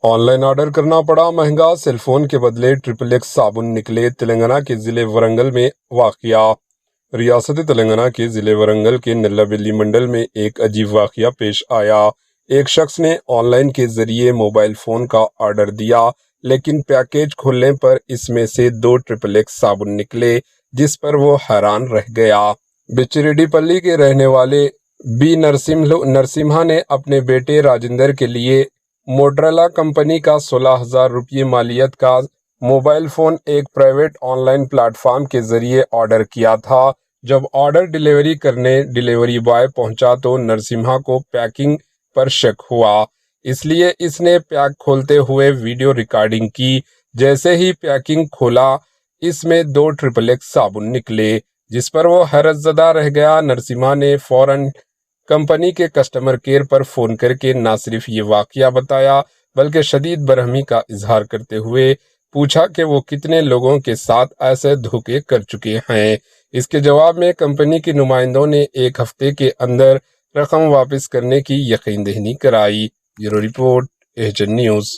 On line order کرنا پڑا مہنگا، سیل فون کے بدلے XXX صابن نکلے۔ تلنگانہ کے ضلع ورنگل میں واقعہ۔ ریاست تلنگانہ کے ضلع ورنگل کے نلابلی منڈل میں ایک عجیب واقعہ پیش آیا۔ ایک شخص نے آن لائن کے ذریعے موبائل فون کا آرڈر دیا، لیکن پیکیج کھولنے پر اس میں سے 2 XXX صابن نکلے، جس پر وہ حیران رہ گیا۔ بچریڈی پلی کے رہنے والے بی نرسمہا نے اپنے بیٹے راجندر کے لیے موٹرولا کمپنی کا 16,000 روپے مالیت کا موبائل فون ایک private on line plate form کے ذریعے آرڈر کیا تھا۔ جب آرڈر ڈیلیوری کرنے ڈیلیوری بوائے پہنچا تو نرسمہا کو پیکنگ پر شک ہوا، اس لیے اس نے پیک کھولتے ہوئے ویڈیو ریکارڈنگ کی۔ جیسے ہی پیکنگ کھولا، اس میں 2 XXX صابن نکلے، جس پر وہ حیرت زدہ رہ گیا۔ نرسمہا نے فوراً کمپنی کے کسٹمر کیئر پر فون کر کے نہ صرف یہ واقعہ بتایا، بلکہ شدید برہمی کا اظہار کرتے ہوئے پوچھا کہ وہ کتنے لوگوں کے ساتھ ایسے دھوکے کر چکے ہیں۔ اس کے جواب میں کمپنی کے نمائندوں نے 1 ہفتے کے اندر رقم واپس کرنے کی یقین دہانی کرائی۔ Bureau report, H N news.